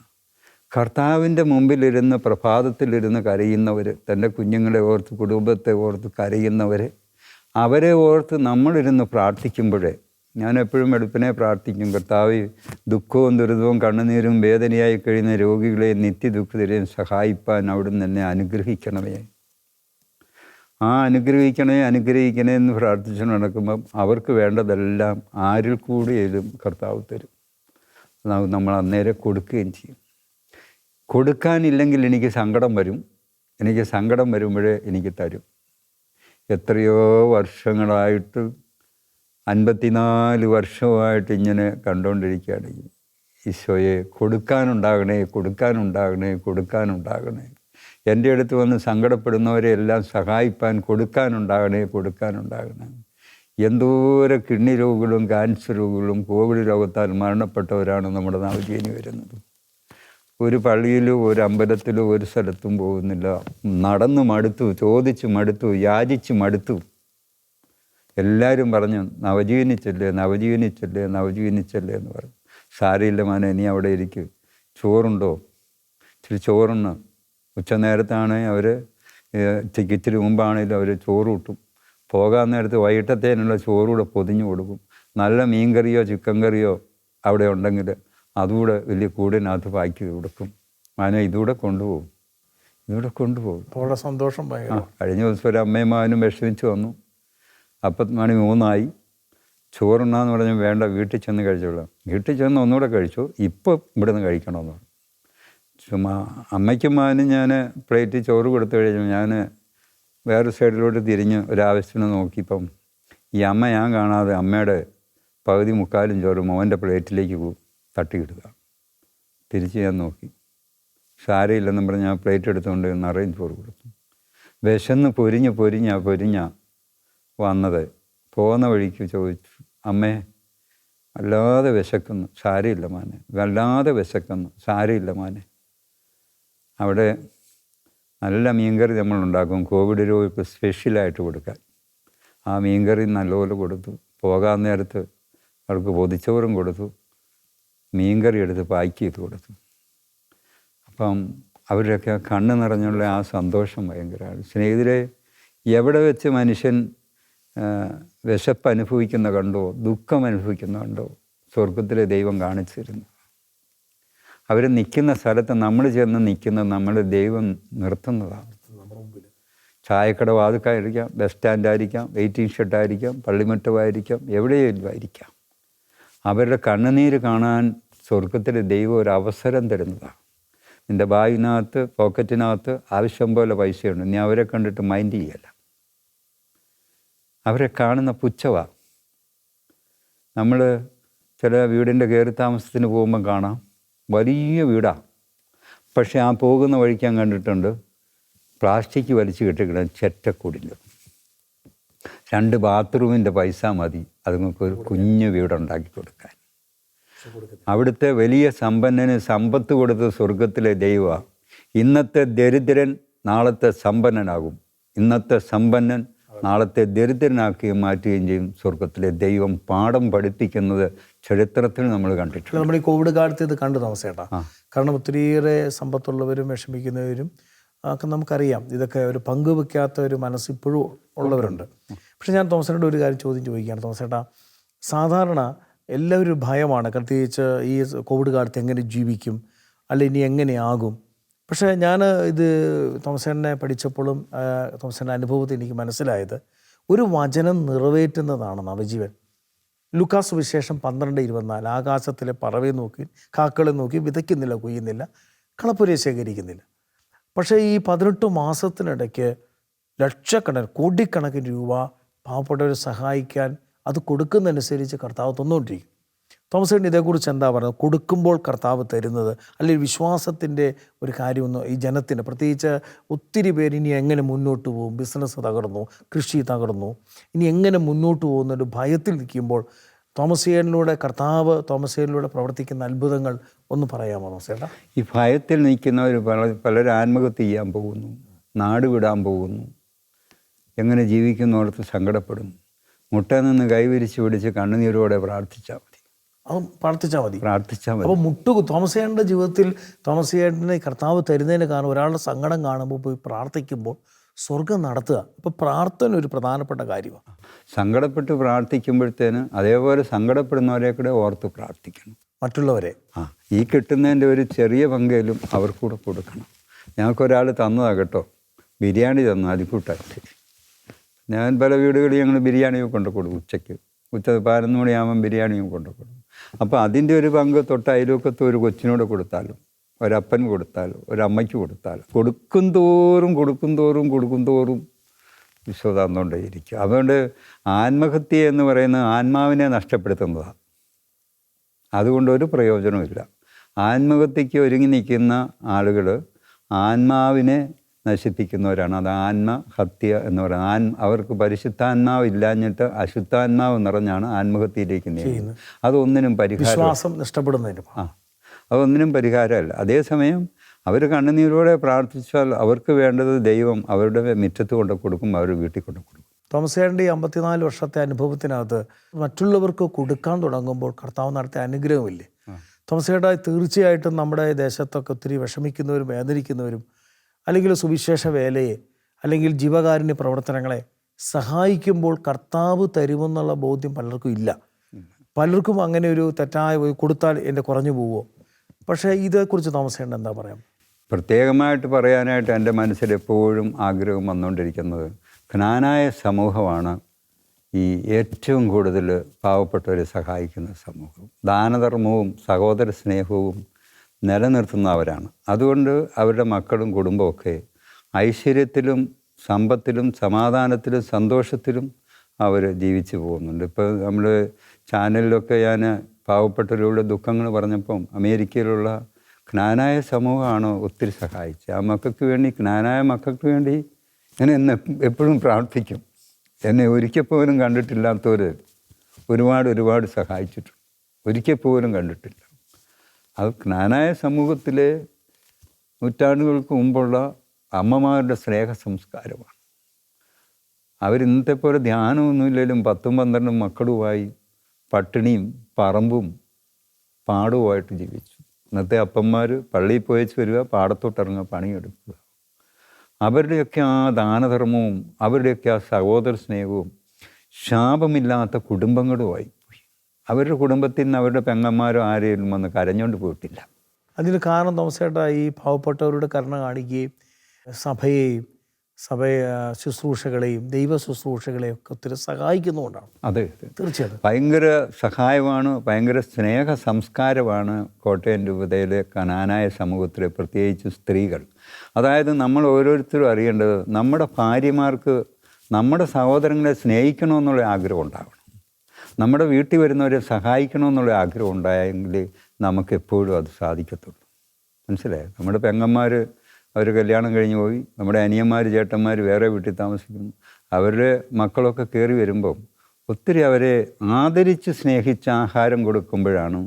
കർത്താവിൻ്റെ മുമ്പിലിരുന്ന് പ്രഭാതത്തിലിരുന്ന് കരയുന്നവർ, തൻ്റെ കുഞ്ഞുങ്ങളെ ഓർത്ത് കുടുംബത്തെ ഓർത്ത് കരയുന്നവർ, അവരെ ഓർത്ത് നമ്മളിരുന്ന് പ്രാർത്ഥിക്കുമ്പോഴേ, ഞാൻ എപ്പോഴും വെളുപ്പിനെ പ്രാർത്ഥിക്കും, കർത്താവ് ദുഃഖവും ദുരിതവും കണ്ണുനീരും വേദനയായി കഴിയുന്ന രോഗികളെ നിത്യദുഃഖിതരെയും സഹായിപ്പാൻ അവിടുന്ന് എന്നെ അനുഗ്രഹിക്കണമേ. ആ അനുഗ്രഹിക്കണേ എന്ന് പ്രാർത്ഥിച്ചു നടക്കുമ്പം അവർക്ക് വേണ്ടതെല്ലാം ആരിൽ കൂടിയാലും കർത്താവ് തരും. നമ്മൾ അന്നേരം കൊടുക്കുകയും ചെയ്യും. കൊടുക്കാനില്ലെങ്കിൽ എനിക്ക് സങ്കടം വരും. എനിക്ക് സങ്കടം വരുമ്പോഴേ എനിക്ക് തരും. എത്രയോ വർഷങ്ങളായിട്ട് 54 വർഷമായിട്ട് ഇങ്ങനെ കണ്ടുകൊണ്ടിരിക്കുകയാണ്. ഈശോയെ കൊടുക്കാനുണ്ടാകണേ. എൻ്റെ അടുത്ത് വന്ന് സങ്കടപ്പെടുന്നവരെ എല്ലാം സഹായിപ്പാൻ കൊടുക്കാനുണ്ടാകണേ. എന്തോരം കിഡ്നി രോഗികളും ക്യാൻസർ രോഗികളും കോവിഡ് രോഗത്താൽ മരണപ്പെട്ടവരാണ് നമ്മുടെ നവജീവനി വരുന്നത്. ഒരു പള്ളിയിലോ ഒരു അമ്പലത്തിലോ ഒരു സ്ഥലത്തും പോകുന്നില്ല. നടന്ന് മടുത്തു, ചോദിച്ച് മടുത്തു, യാചിച്ച് മടുത്തു. എല്ലാവരും പറഞ്ഞു നവജീവനിച്ചല്ലേ എന്ന് പറഞ്ഞു. സാരയില്ല മോനെ, നീ അവിടെ ഇരിക്കും. ചോറുണ്ടോ? ഇച്ചിരി ചോറുണ്ട്. ഉച്ചനേരത്താണ് അവർ, ഇച്ചിരി മുമ്പാണെങ്കിലും അവർ ചോറ് കിട്ടും. പോകാൻ നേരത്ത് വൈകിട്ടത്തേനുള്ള ചോറുകൂടെ പൊതിഞ്ഞു കൊടുക്കും. നല്ല മീൻ കറിയോ ചിക്കൻ കറിയോ അവിടെ ഉണ്ടെങ്കിൽ അതുകൂടെ വലിയ കൂടിനകത്ത് പാക്കി കൊടുക്കും. മാനെ ഇതുകൂടെ കൊണ്ടുപോകും. വളരെ സന്തോഷം. കഴിഞ്ഞ ദിവസം ഒരു അമ്മയും മകനും വിഷമിച്ച് വന്നു. 3:00 ചോറുണ്ണാന്ന് പറഞ്ഞാൽ വേണ്ട, വീട്ടിൽ ചെന്ന് കഴിച്ചോളാം. വീട്ടിൽ ചെന്ന് ഒന്നുകൂടെ കഴിച്ചു, ഇപ്പോൾ ഇവിടെ നിന്ന് കഴിക്കണമെന്ന് പറഞ്ഞു. ചുമ്മാ അമ്മയ്ക്കും മകനും ഞാൻ പ്ലേറ്റ് ചോറ് കൊടുത്തു കഴിഞ്ഞു. ഞാൻ വേറെ സൈഡിലോട്ട് തിരിഞ്ഞ് ഒരാവശ്യത്തിന് നോക്കിയപ്പം ഈ അമ്മ ഞാൻ കാണാതെ അമ്മയുടെ പകുതി മുക്കാലും ചോറ് മോൻ്റെ പ്ലേറ്റിലേക്ക് തട്ടിയിടുക. തിരിച്ച് ഞാൻ നോക്കി, സാരയില്ലെന്നും പറഞ്ഞ് ഞാൻ പ്ലേറ്റ് എടുത്തുകൊണ്ട് നിറയും ചോറ് കൊടുത്തു. വിശന്ന് പൊരിഞ്ഞ വന്നത്. പോകുന്ന വഴിക്ക് ചോദിച്ചു, അമ്മേ വല്ലാതെ വിശക്കുന്നു, സാരയില്ല മോനെ, സാരയില്ല മോനെ. അവിടെ നല്ല മീൻകറി നമ്മളുണ്ടാക്കും, കോവിഡ് രോഗിക്ക് സ്പെഷ്യലായിട്ട് കൊടുക്കാൻ. ആ മീൻകറി നല്ലപോലെ കൊടുത്തു. പോകാൻ നേരത്ത് അവർക്ക് പൊതിച്ചോറും കൊടുത്തു, മീൻകറി എടുത്ത് പാക്ക് ചെയ്ത് കൊടുത്തു. അപ്പം അവരുടെയൊക്കെ കണ്ണ് നിറഞ്ഞുള്ള ആ സന്തോഷം ഭയങ്കരമാണ്. സ്നേഹിതരെ, എവിടെ വെച്ച് മനുഷ്യൻ വിശപ്പ് അനുഭവിക്കുന്ന കണ്ടോ, ദുഃഖം അനുഭവിക്കുന്ന കണ്ടോ, സ്വർഗത്തിലെ ദൈവം കാണിച്ചു തരുന്നു. അവർ നിൽക്കുന്ന സ്ഥലത്ത് നമ്മൾ ചെന്ന് നിൽക്കുന്നത് നമ്മുടെ ദൈവം നിർത്തുന്നതാണ്. ചായക്കട വാതുക്കായിരിക്കാം, ബസ് സ്റ്റാൻഡായിരിക്കാം, വെയിറ്റിംഗ് ഷെഡായിരിക്കാം, പള്ളിമുറ്റമായിരിക്കാം, എവിടെയെങ്കിലും ആയിരിക്കാം. അവരുടെ കണ്ണുനീര് കാണാൻ സ്വർഗത്തിലെ ദൈവം ഒരു അവസരം തരുന്നതാണ്. നിൻ്റെ ബാഗിനകത്ത് പോക്കറ്റിനകത്ത് ആവശ്യം പോലെ പൈസയുണ്ട്, നീ അവരെ കണ്ടിട്ട് മൈൻഡ് ചെയ്യല്ല. അവരെ കാണുന്ന പുച്ഛമാണ്. നമ്മൾ ചില വീടിൻ്റെ കയറി താമസത്തിന് പോകുമ്പം കാണാം, വലിയ വീടാണ്. പക്ഷേ ആ പോകുന്ന വഴിക്ക് ഞാൻ കണ്ടിട്ടുണ്ട് പ്ലാസ്റ്റിക് വലിച്ചു കെട്ടിക്കിടാൻ ചെറ്റക്കൂടില്ല. 2 ബാത്റൂമിൻ്റെ പൈസ മതി അതുങ്ങൾക്കൊരു കുഞ്ഞു വീടുണ്ടാക്കി കൊടുക്കാൻ. അവിടുത്തെ വലിയ സമ്പന്നന് സമ്പത്ത് കൊടുത്ത സ്വർഗത്തിലെ ദൈവമാണ്. ഇന്നത്തെ ദരിദ്രൻ നാളത്തെ സമ്പന്നനാകും, ഇന്നത്തെ സമ്പന്നൻ നാളത്തെ ദരിദ്രനാക്കുകയും മാറ്റുകയും ചെയ്യും. സ്വർഗത്തിലെ ദൈവം പാഠം പഠിപ്പിക്കുന്നത് ചരിത്രത്തിൽ നമ്മൾ കണ്ടിട്ടുണ്ട്. നമ്മൾ ഈ കോവിഡ് കാലത്ത് ഇത് കണ്ടു താമസേട്ടാ. കാരണം ഒത്തിരിയേറെ സമ്പത്തുള്ളവരും വിഷമിക്കുന്നവരും ഒക്കെ നമുക്കറിയാം. ഇതൊക്കെ ഒരു പങ്കുവെക്കാത്ത ഒരു മനസ്സിപ്പോഴും ഉള്ളവരുണ്ട്. പക്ഷെ ഞാൻ തോമസേട്ടയുടെ ഒരു കാര്യം ചോദിക്കുകയാണ്. തോമസേട്ടാ, സാധാരണ എല്ലാവരും ഭയമാണ്, പ്രത്യേകിച്ച് ഈ കോവിഡ് കാലത്ത് എങ്ങനെ ജീവിക്കും, അല്ല ഇനി എങ്ങനെയാകും. പക്ഷേ ഞാൻ ഇത് തോമസേട്ടനെ പഠിച്ചപ്പോഴും തോമസേട്ടൻ്റെ അനുഭവത്തിൽ എനിക്ക് മനസ്സിലായത് ഒരു വചനം നിറവേറ്റുന്നതാണ് നവജീവൻ. ലൂക്കാസ് സുവിശേഷം 12:24 ആകാശത്തിലെ പറവയെ നോക്കി കാക്കളെ നോക്കി വിതയ്ക്കുന്നില്ല, കൊയ്യുന്നില്ല, കളപ്പുരയെ ശേഖരിക്കുന്നില്ല. പക്ഷേ ഈ 18 മാസത്തിനിടയ്ക്ക് ലക്ഷക്കണക്കിന് കോടിക്കണക്കിന് രൂപ പാവപ്പെട്ടവരെ സഹായിക്കാൻ അത് കൊടുക്കുന്നതനുസരിച്ച് കർത്താവ് തന്നുകൊണ്ടിരിക്കും. തോമസ് ചേട്ടൻ ഇതേക്കുറിച്ച് എന്താ പറയുന്നത്? കൊടുക്കുമ്പോൾ കർത്താവ് തരുന്നത്, അല്ലെങ്കിൽ വിശ്വാസത്തിൻ്റെ ഒരു കാര്യമൊന്നും ഈ ജനത്തിന്, പ്രത്യേകിച്ച് ഒത്തിരി പേര് ഇനി എങ്ങനെ മുന്നോട്ട് പോകും, ബിസിനസ് തകർന്നു, കൃഷി തകർന്നു, ഇനി എങ്ങനെ മുന്നോട്ട് പോകുന്നൊരു ഭയത്തിൽ നിൽക്കുമ്പോൾ തോമസ് ചേട്ടനിലൂടെ കർത്താവ് തോമസ് ചേട്ടനിലൂടെ പ്രവർത്തിക്കുന്ന അത്ഭുതങ്ങൾ ഒന്ന് പറയാമോ തോമസ് ചേട്ടാ? ഈ ഭയത്തിൽ നിൽക്കുന്നവർ പലരും ആത്മഹത്യ ചെയ്യാൻ പോകുന്നു, നാട് വിടാൻ പോകുന്നു, എങ്ങനെ ജീവിക്കുന്നോടത്ത് സങ്കടപ്പെടും. മുട്ട നിന്ന് കൈവിരിച്ച് പിടിച്ച് കണ്ണുനീരോടെ പ്രാർത്ഥിച്ചാൽ മതി. അത് പ്രാർത്ഥിച്ചാൽ മതി. അപ്പോൾ തോമസ് ചേട്ടൻ്റെ ജീവിതത്തിൽ തോമസ് ചേട്ടനെ കർത്താവ് തരുന്നതിന് കാരണം ഒരാളുടെ സങ്കടം കാണുമ്പോൾ പോയി പ്രാർത്ഥിക്കുമ്പോൾ സ്വർഗം നടത്തുക. ഇപ്പോൾ പ്രാർത്ഥന ഒരു പ്രധാനപ്പെട്ട കാര്യമാണ്. സങ്കടപ്പെട്ട് പ്രാർത്ഥിക്കുമ്പോഴത്തേന് അതേപോലെ സങ്കടപ്പെടുന്നവരെ കൂടെ ഓർത്ത് പ്രാർത്ഥിക്കണം. മറ്റുള്ളവരെ ഈ കിട്ടുന്നതിൻ്റെ ഒരു ചെറിയ പങ്കെങ്കിലും അവർക്കൂടെ കൊടുക്കണം. ഞങ്ങൾക്കൊരാൾ തന്നതാണ് കേട്ടോ, ബിരിയാണി തന്നു അതിക്കൂട്ടായിട്ട്. ഞാൻ പല വീടുകളിൽ ഞങ്ങൾ ബിരിയാണിയും കൊണ്ടു കൊടുക്കും. ഉച്ച 11 മണിയാകുമ്പം ബിരിയാണിയും കൊണ്ടു കൊടുക്കും. അപ്പോൾ അതിൻ്റെ ഒരു പങ്ക് തൊട്ട് അയൽവക്കത്ത് ഒരു കൊച്ചിനോട് കൊടുത്താലും, ഒരപ്പന് കൊടുത്താലും, ഒരമ്മയ്ക്ക് കൊടുത്താലും, കൊടുക്കും തോറും വിശ്വ തന്നുകൊണ്ടേയിരിക്കും. അതുകൊണ്ട് ആത്മഹത്യ എന്ന് പറയുന്നത് ആത്മാവിനെ നഷ്ടപ്പെടുത്തുന്നതാണ്. അതുകൊണ്ട് ഒരു പ്രയോജനമില്ല. ആത്മഹത്യക്ക് ഒരുങ്ങി നിൽക്കുന്ന ആളുകൾ ആത്മാവിനെ നശിപ്പിക്കുന്നവരാണ്. അത് ആത്മഹത്യ എന്ന് പറയുന്നത്. അവർക്ക് പരിശുദ്ധാത്മാവ് ഇല്ലാഞ്ഞിട്ട് അശുദ്ധാത്മാവ് നിറഞ്ഞാണ് ആത്മഹത്യയിലേക്ക് നീങ്ങുന്നത്. അതൊന്നിനും വിശ്വാസം നഷ്ടപ്പെടുന്നതിന് അതൊന്നിനും പരിഹാരമല്ല. അതേസമയം അവർ കണ്ണുനീരോടെ പ്രാർത്ഥിച്ചാൽ അവർക്ക് വേണ്ടത് ദൈവം അവരുടെ മുറ്റത്ത് കൊണ്ട് കൊടുക്കും, അവർ വീട്ടിൽ കൊണ്ട് കൊടുക്കും. തോമസ് ചേട്ടൻ്റെ 54 വർഷത്തെ അനുഭവത്തിനകത്ത് മറ്റുള്ളവർക്ക് കൊടുക്കാൻ തുടങ്ങുമ്പോൾ കർത്താവ് നടത്തിയ അനുഗ്രഹമില്ലേ? തോമസ് ചേട്ടാ, തീർച്ചയായിട്ടും നമ്മുടെ ദേശത്തൊക്കെ ഒത്തിരി വിഷമിക്കുന്നവരും വേദനിക്കുന്നവരും അല്ലെങ്കിൽ സുവിശേഷ വേലയെ അല്ലെങ്കിൽ ജീവകാരുണ്യ പ്രവർത്തനങ്ങളെ സഹായിക്കുമ്പോൾ കർത്താവ് തരുമെന്നുള്ള ബോധ്യം പലർക്കും ഇല്ല. പലർക്കും അങ്ങനെ ഒരു തെറ്റായ കൊടുത്താൽ എൻ്റെ കുറഞ്ഞു പോവുമോ? പക്ഷേ ഇതേക്കുറിച്ച് തോമസ് ചേട്ടൻ എന്താ പറയാം? പ്രത്യേകമായിട്ട് പറയാനായിട്ട് എൻ്റെ മനസ്സിൽ എപ്പോഴും ആഗ്രഹം വന്നുകൊണ്ടിരിക്കുന്നത്, ജ്ഞാനായ സമൂഹമാണ് ഈ ഏറ്റവും കൂടുതൽ പാവപ്പെട്ടവരെ സഹായിക്കുന്ന സമൂഹം. ദാനധർമ്മവും സഹോദര സ്നേഹവും നിലനിർത്തുന്നവരാണ്. അതുകൊണ്ട് അവരുടെ മക്കളും കുടുംബമൊക്കെ ഐശ്വര്യത്തിലും സമ്പത്തിലും സമാധാനത്തിലും സന്തോഷത്തിലും അവർ ജീവിച്ചു പോകുന്നുണ്ട്. ഇപ്പോൾ നമ്മൾ ചാനലിലൊക്കെ ഞാൻ പാവപ്പെട്ടവരുടെ ദുഃഖങ്ങൾ പറഞ്ഞപ്പം അമേരിക്കയിലുള്ള ജ്ഞാനായ സമൂഹമാണ് ഒത്തിരി സഹായിച്ചത്. ആ മക്കൾക്ക് വേണ്ടി, ജ്ഞാനായ മക്കൾക്ക് വേണ്ടി ഞാൻ എപ്പോഴും പ്രാർത്ഥിക്കും. എന്നെ ഒരിക്കൽ പോലും കണ്ടിട്ടില്ലാത്തവർ ഒരുപാട് സഹായിച്ചിട്ടുണ്ട്. ഒരിക്കൽ പോലും കണ്ടിട്ടില്ല. അത് ജ്ഞാനായ സമൂഹത്തിലെ നൂറ്റാണ്ടുകൾക്ക് മുമ്പുള്ള അമ്മമാരുടെ സ്നേഹ സംസ്കാരമാണ്. അവരിന്നത്തെ പോലെ ധ്യാനമൊന്നുമില്ലെങ്കിലും 10-12 മക്കളുമായി പട്ടിണിയും പറമ്പും പാടവുമായിട്ട് ജീവിച്ചു. ഇന്നത്തെ അപ്പന്മാർ പള്ളിയിൽ പോയിച്ച് വരിക, പാടത്തോട്ടിറങ്ങുക, പണിയെടുക്കുക. അവരുടെയൊക്കെ ആ ദാനധർമ്മവും അവരുടെയൊക്കെ ആ സഹോദര സ്നേഹവും ശാപമില്ലാത്ത കുടുംബങ്ങളുമായി പോയി. അവരുടെ കുടുംബത്തിൽ നിന്ന് അവരുടെ പെങ്ങന്മാരോ ആരെയും വന്ന് കരഞ്ഞുകൊണ്ട് പോയിട്ടില്ല. അതിന് കാരണം തോമസ് ചേട്ടാ ഈ പാവപ്പെട്ടവരുടെ കരുണ കാണിക്കുകയും സഭയെ ശുശ്രൂഷകളെയും ദൈവ ശുശ്രൂഷകളെയും ഒക്കെ ഒത്തിരി സഹായിക്കുന്നുകൊണ്ടാണ്. അതെ, തീർച്ചയായിട്ടും ഭയങ്കര സഹായമാണ്, ഭയങ്കര സ്നേഹ സംസ്കാരമാണ് കോട്ടയം രൂപതയിലെ ജ്ഞാനായ സമൂഹത്തിലെ പ്രത്യേകിച്ച് സ്ത്രീകൾ. അതായത് നമ്മൾ ഓരോരുത്തരും അറിയേണ്ടത്, നമ്മുടെ ഭാര്യമാർക്ക് നമ്മുടെ സഹോദരങ്ങളെ സ്നേഹിക്കണമെന്നുള്ള ആഗ്രഹം ഉണ്ടാകണം. നമ്മുടെ വീട്ടിൽ വരുന്നവരെ സഹായിക്കണമെന്നുള്ള ആഗ്രഹം ഉണ്ടായെങ്കിൽ നമുക്കെപ്പോഴും അത് സാധിക്കത്തുള്ളൂ. മനസ്സിലായോ? നമ്മുടെ പെങ്ങന്മാർ അവർ കല്യാണം കഴിഞ്ഞ് പോയി, നമ്മുടെ അനിയന്മാർ ചേട്ടന്മാർ വേറെ വീട്ടിൽ താമസിക്കുന്നു. അവരുടെ മക്കളൊക്കെ കയറി വരുമ്പം ഒത്തിരി അവരെ ആദരിച്ച് സ്നേഹിച്ച് ആഹാരം കൊടുക്കുമ്പോഴാണ്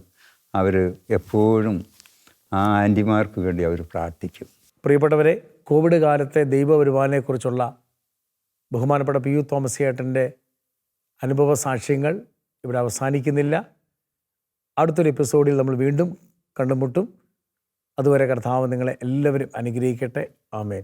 അവർ എപ്പോഴും ആ ആൻറ്റിമാർക്ക് വേണ്ടി അവർ പ്രാർത്ഥിക്കും. പ്രിയപ്പെട്ടവരെ, കോവിഡ് കാലത്തെ ദൈവപരിപാലനയെക്കുറിച്ചുള്ള ബഹുമാനപ്പെട്ട പി യു തോമസ് ചേട്ടൻ്റെ അനുഭവ സാക്ഷ്യങ്ങൾ ഇവിടെ അവസാനിക്കുന്നില്ല. അടുത്തൊരു എപ്പിസോഡിൽ നമ്മൾ വീണ്ടും കണ്ടുമുട്ടും. അതുവരെ കർത്താവ് നിങ്ങളെ എല്ലാവരും അനുഗ്രഹിക്കട്ടെ. ആമേൻ.